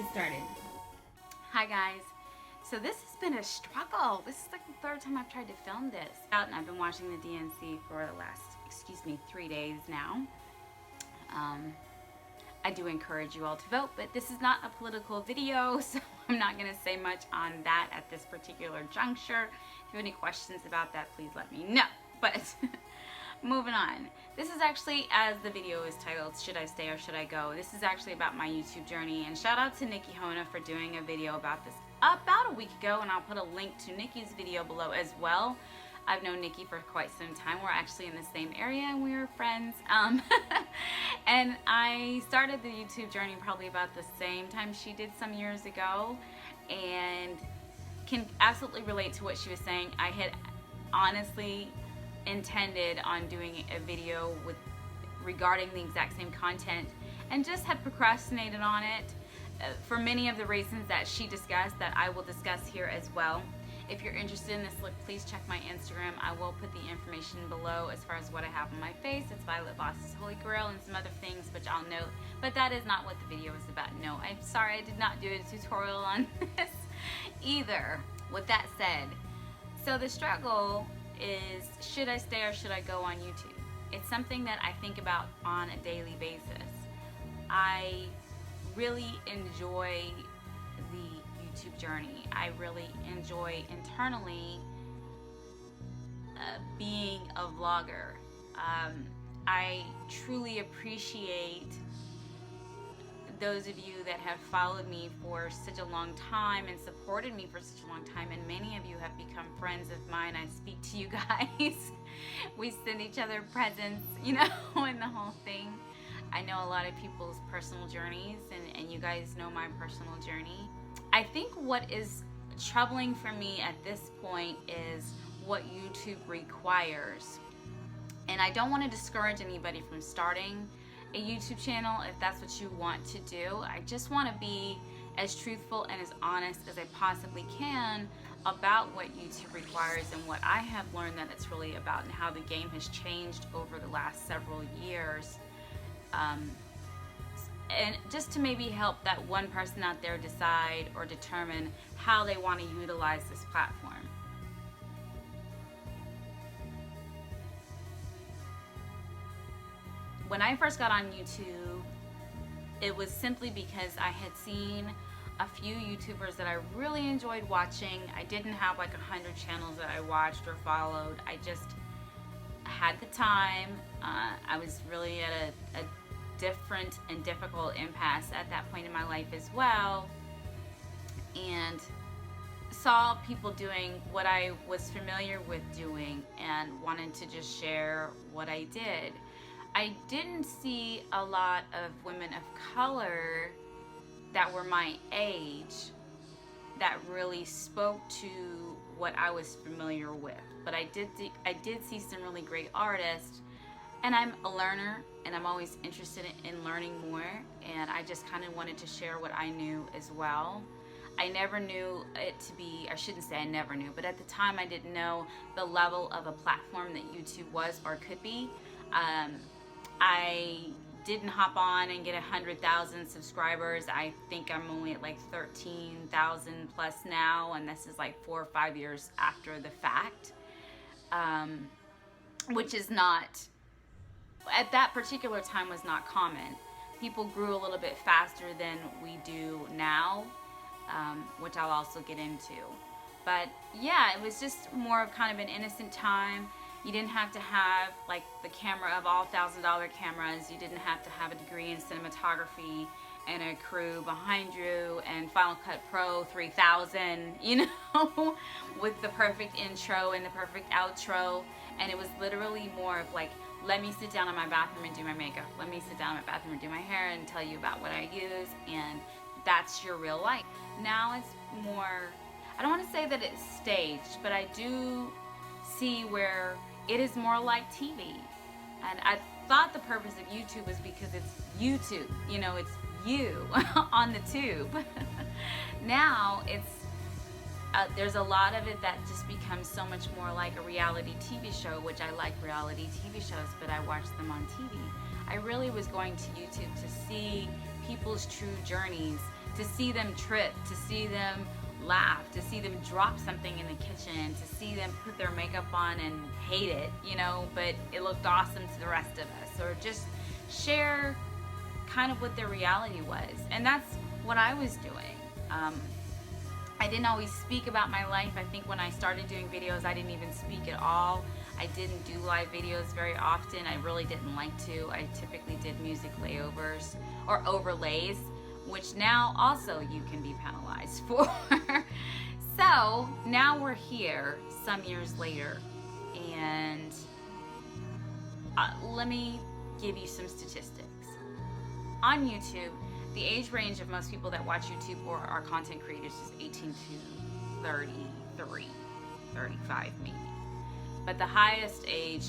get started. Hi guys. So this has been a struggle. This is like the third time I've tried to film this. And I've been watching the DNC for the last, 3 days now. I do encourage you all to vote, but this is not a political video, so I'm not going to say much on that at this particular juncture. If you have any questions about that, please let me know. But moving on. This is actually, as the video is titled, Should I Stay or Should I Go? This is actually about my YouTube journey, and shout out to NIkki Hona for doing a video about this about a week ago, and I'll put a link to Nikki's video below as well. I've known Nikki for quite some time. We're actually in the same area and we were friends. And I started the YouTube journey probably about the same time she did some years ago, and can absolutely relate to what she was saying. I had honestly intended on doing a video regarding the exact same content and just had procrastinated on it for many of the reasons that she discussed, that I will discuss here as well. If you're interested in this look, please check my Instagram. I will put the information below as far as what I have on my face. It's VOSS Holy Grail and some other things which I'll note, but that is not what the video is about. No, I'm sorry I did not do a tutorial on this either. With that said, so the struggle is, should I stay or should I go on YouTube? It's something that I think about on a daily basis. I really enjoy the YouTube journey. I really enjoy internally being a vlogger. I truly appreciate those of you that have followed me for such a long time and supported me for such a long time, and many of you have become friends of mine. I speak to you guys. We send each other presents, you know, and the whole thing. I know a lot of people's personal journeys, and you guys know my personal journey. I think what is troubling for me at this point is what YouTube requires. And I don't want to discourage anybody from starting a YouTube channel if that's what you want to do. I just want to be as truthful and as honest as I possibly can about what YouTube requires and what I have learned that it's really about, and how the game has changed over the last several years. And just to maybe help that one person out there decide or determine how they want to utilize this platform. When I first got on YouTube, it was simply because I had seen a few YouTubers that I really enjoyed watching. I didn't have like 100 channels that I watched or followed. I just had the time. I was really at a different and difficult impasse at that point in my life as well, and saw people doing what I was familiar with doing and wanted to just share what I did. I didn't see a lot of women of color that were my age that really spoke to what I was familiar with, but I did see some really great artists. And I'm a learner, and I'm always interested in learning more, and I just kind of wanted to share what I knew as well. I never knew it to be, I shouldn't say I never knew, but at the time I didn't know the level of a platform that YouTube was or could be. I didn't hop on and get 100,000 subscribers. I think I'm only at like 13,000 plus now, and this is like 4 or 5 years after the fact, which is not, at that particular time, was not common. People grew a little bit faster than we do now, which I'll also get into. But yeah, it was just more of kind of an innocent time. You didn't have to have like the camera of all $1,000 cameras. You didn't have to have a degree in cinematography and a crew behind you and Final Cut Pro 3000, you know, with the perfect intro and the perfect outro. And it was literally more of like, let me sit down in my bathroom and do my makeup. Let me sit down in my bathroom and do my hair and tell you about what I use, and that's your real life. Now it's more, I don't want to say that it's staged, but I do see where it is more like TV. And I thought the purpose of YouTube was because it's YouTube, you know, it's you on the tube. Now it's, there's a lot of it that just becomes so much more like a reality TV show, which I like reality TV shows, but I watch them on TV. I really was going to YouTube to see people's true journeys, to see them trip, to see them laugh, to see them drop something in the kitchen, to see them put their makeup on and hate it, you know, but it looked awesome to the rest of us, or just share kind of what their reality was. And that's what I was doing. I didn't always speak about my life. I think when I started doing videos, I didn't even speak at all. I didn't do live videos very often. I really didn't like to. I typically did music layovers or overlays, which now also you can be penalized for. So now we're here some years later, and let me give you some statistics. On YouTube, the age range of most people that watch YouTube or are content creators is 18 to 33, 35 maybe. But the highest age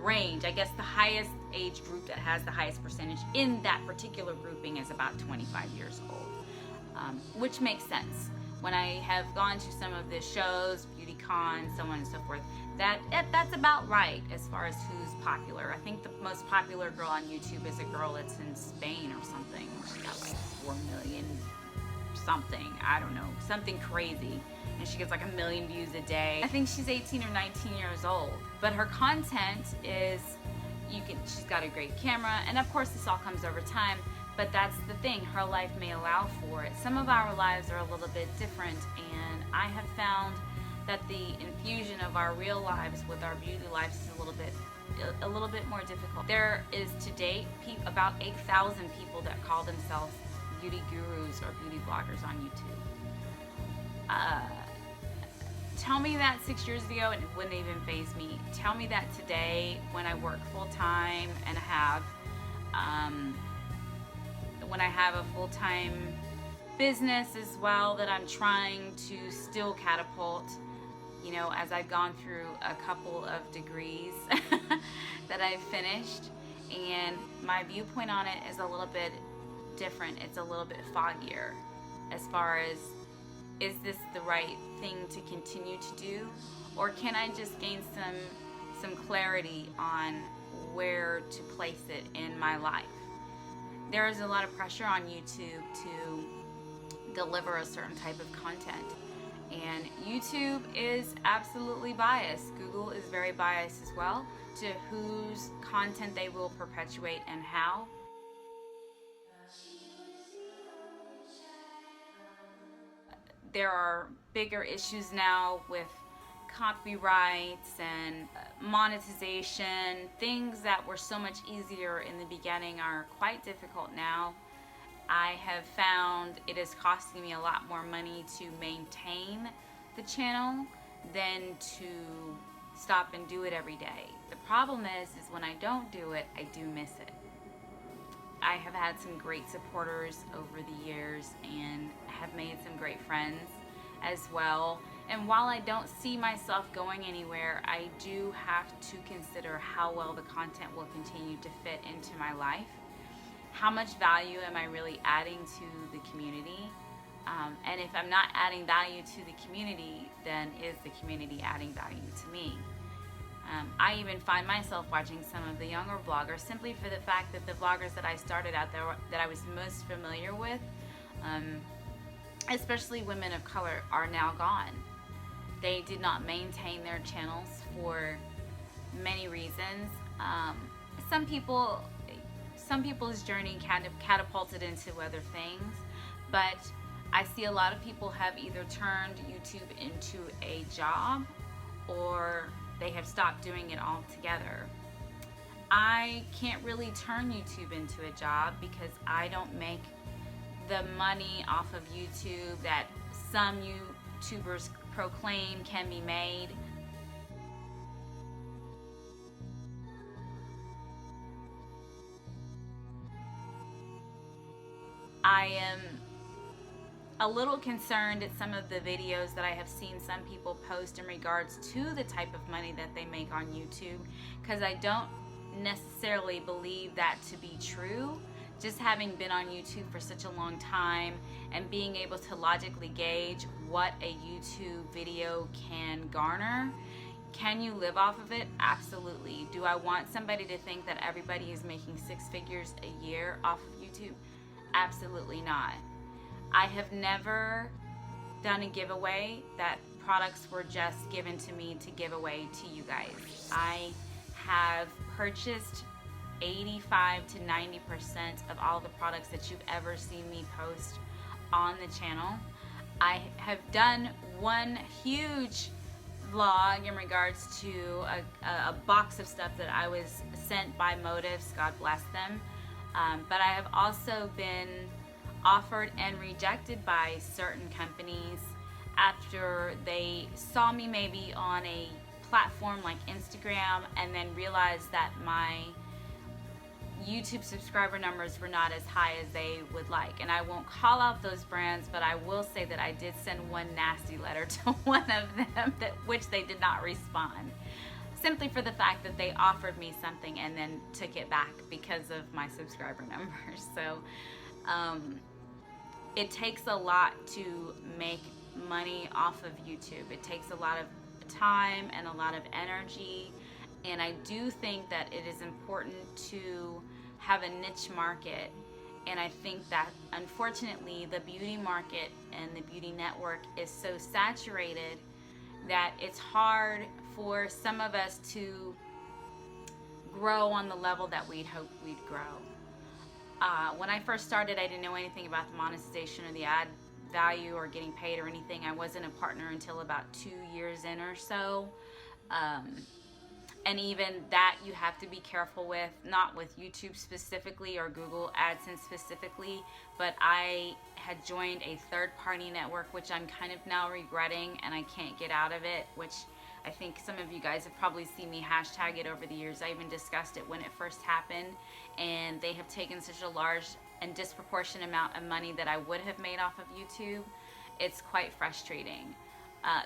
range, I guess the highest age group that has the highest percentage in that particular grouping is about 25 years old, which makes sense. When I have gone to some of the shows, beauty cons, so on and so forth, that's about right as far as who's popular. I think the most popular girl on YouTube is a girl that's in Spain or something. She's got like 4 million something, I don't know, something crazy. And she gets like 1 million views a day. I think she's 18 or 19 years old. But her content is, she's got a great camera, and of course this all comes over time, but that's the thing, her life may allow for it. Some of our lives are a little bit different, and I have found that the infusion of our real lives with our beauty lives is a little bit more difficult. There is to date about 8,000 people that call themselves beauty gurus or beauty bloggers on YouTube. Tell me that 6 years ago and it wouldn't even faze me. Tell me that today when I work full time and when I have a full-time business as well that I'm trying to still catapult, you know, as I've gone through a couple of degrees that I've finished, and my viewpoint on it is a little bit different. It's a little bit foggier as far as, is this the right thing to continue to do, or can I just gain some clarity on where to place it in my life? There is a lot of pressure on YouTube to deliver a certain type of content, and YouTube is absolutely biased. Google is very biased as well to whose content they will perpetuate and how. There are bigger issues now with copyrights and monetization. Things that were so much easier in the beginning are quite difficult now. I have found it is costing me a lot more money to maintain the channel than to stop and do it every day. The problem is when I don't do it, I do miss it. I have had some great supporters over the years and have made some great friends as well. And while I don't see myself going anywhere, I do have to consider how well the content will continue to fit into my life. How much value am I really adding to the community? And if I'm not adding value to the community, then is the community adding value to me? I even find myself watching some of the younger bloggers simply for the fact that the vloggers that I started out there that I was most familiar with, especially women of color, are now gone. They did not maintain their channels for many reasons. Some people's journey kind of catapulted into other things, but I see a lot of people have either turned YouTube into a job or they have stopped doing it altogether. I can't really turn YouTube into a job because I don't make the money off of YouTube that some YouTubers proclaim can be made. I am a little concerned at some of the videos that I have seen some people post in regards to the type of money that they make on YouTube, because I don't necessarily believe that to be true. Just having been on YouTube for such a long time and being able to logically gauge what a YouTube video can garner. Can you live off of it? Absolutely. Do I want somebody to think that everybody is making 6 figures a year off of YouTube? Absolutely not. I have never done a giveaway that products were just given to me to give away to you guys. I have purchased 85 to 90% of all the products that you've ever seen me post on the channel. I have done one huge vlog in regards to a box of stuff that I was sent by Motives, God bless them. But I have also been offered and rejected by certain companies after they saw me maybe on a platform like Instagram and then realized that my YouTube subscriber numbers were not as high as they would like. And I won't call out those brands, but I will say that I did send one nasty letter to one of them which they did not respond, simply for the fact that they offered me something and then took it back because of my subscriber numbers. So it takes a lot to make money off of YouTube. It takes a lot of time and a lot of energy, and I do think that it is important to have a niche market. And I think that unfortunately the beauty market and the beauty network is so saturated that it's hard for some of us to grow on the level that we'd hoped we'd grow. When I first started, I didn't know anything about the monetization or the ad value or getting paid or anything. I wasn't a partner until about 2 years in or so. And even that you have to be careful with, not with YouTube specifically or Google AdSense specifically, but I had joined a third-party network, which I'm kind of now regretting, and I can't get out of it, which I think some of you guys have probably seen me hashtag it over the years. I even discussed it when it first happened, and they have taken such a large and disproportionate amount of money that I would have made off of YouTube. It's quite frustrating.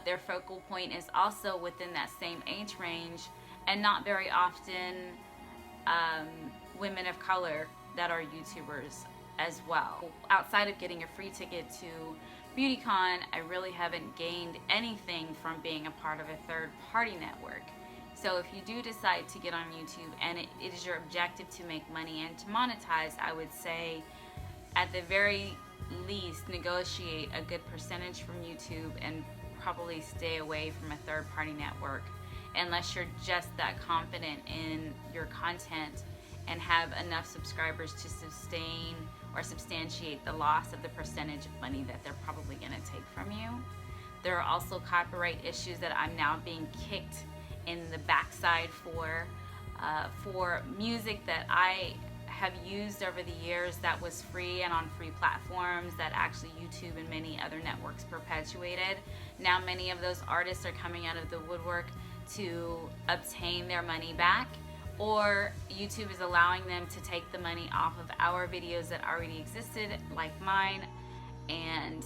Their focal point is also within that same age range, and not very often women of color that are YouTubers as well. Outside of getting a free ticket to BeautyCon, I really haven't gained anything from being a part of a third-party network. So if you do decide to get on YouTube and it is your objective to make money and to monetize, I would say at the very least negotiate a good percentage from YouTube and probably stay away from a third-party network unless you're just that confident in your content and have enough subscribers to sustain or substantiate the loss of the percentage of money that they're probably going to take from you. There are also copyright issues that I'm now being kicked in the backside for music that I have used over the years that was free and on free platforms that actually YouTube and many other networks perpetuated. Now many of those artists are coming out of the woodwork to obtain their money back, or YouTube is allowing them to take the money off of our videos that already existed, like mine, and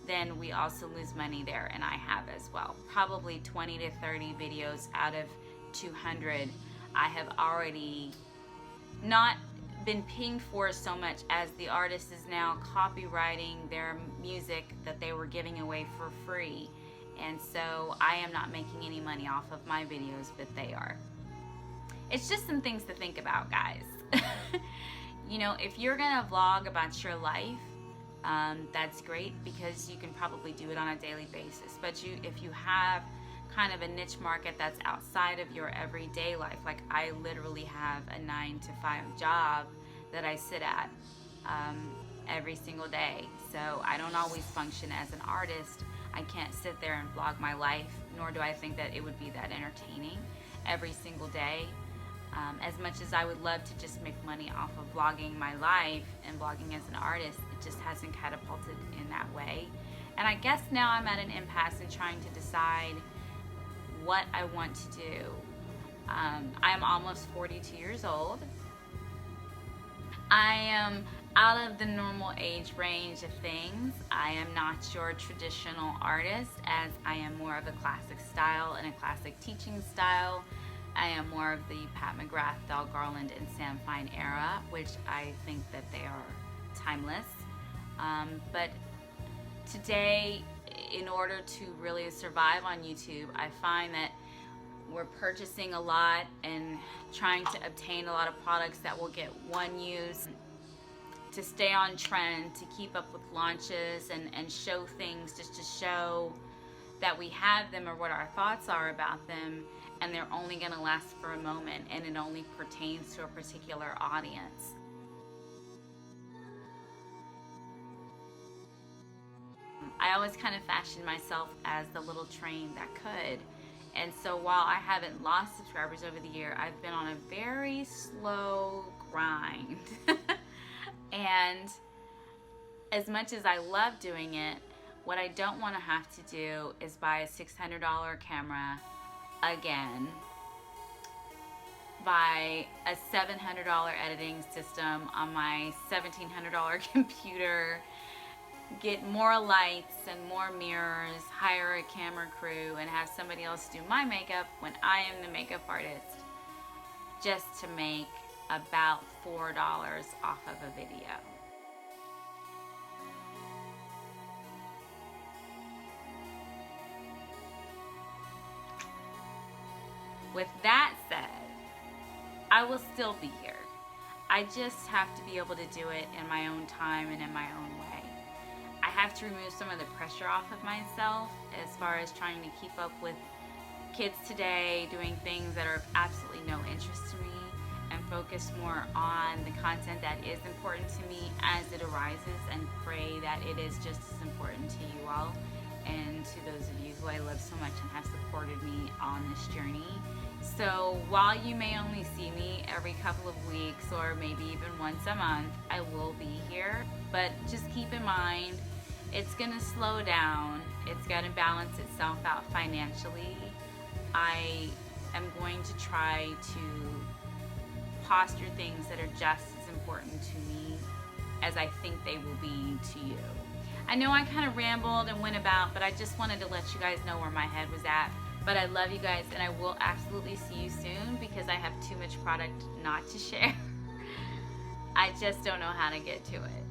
then we also lose money there, and I have as well. Probably 20 to 30 videos out of 200 I have already not been pinged for so much as the artist is now copywriting their music that they were giving away for free. And so I am not making any money off of my videos, but they are. It's just some things to think about, guys. You know, if you're gonna vlog about your life, that's great because you can probably do it on a daily basis. But if you have kind of a niche market that's outside of your everyday life, like I literally have a 9-to-5 job that I sit at every single day. So I don't always function as an artist. I can't sit there and vlog my life, nor do I think that it would be that entertaining every single day. As much as I would love to just make money off of vlogging my life and vlogging as an artist, it just hasn't catapulted in that way. And I guess now I'm at an impasse in trying to decide what I want to do. I'm almost 42 years old. I am out of the normal age range of things. I am not your traditional artist, as I am more of a classic style and a classic teaching style. I am more of the Pat McGrath, Belle Garland, and Sam Fine era, which I think that they are timeless. But today, in order to really survive on YouTube, I find that we're purchasing a lot and trying to obtain a lot of products that will get one use, to stay on trend, to keep up with launches and show things just to show that we have them or what our thoughts are about them, and they're only going to last for a moment and it only pertains to a particular audience. I always kind of fashioned myself as the little train that could. And so while I haven't lost subscribers over the year, I've been on a very slow grind. And as much as I love doing it, what I don't want to have to do is buy a $600 camera again, buy a $700 editing system on my $1,700 computer, get more lights and more mirrors, hire a camera crew, and have somebody else do my makeup when I am the makeup artist, just to make about $4 off of a video. With that said, I will still be here. I just have to be able to do it in my own time and in my own way. I have to remove some of the pressure off of myself as far as trying to keep up with kids today, doing things that are of absolutely no interest to me, and focus more on the content that is important to me as it arises, and pray that it is just as important to you all and to those of you who I love so much and have supported me on this journey. So while you may only see me every couple of weeks or maybe even once a month, I will be here. But just keep in mind, it's gonna slow down. It's gonna balance itself out financially. I am going to try to posture things that are just as important to me as I think they will be to you. I know I kind of rambled and went about, but I just wanted to let you guys know where my head was at. But I love you guys, and I will absolutely see you soon because I have too much product not to share. I just don't know how to get to it.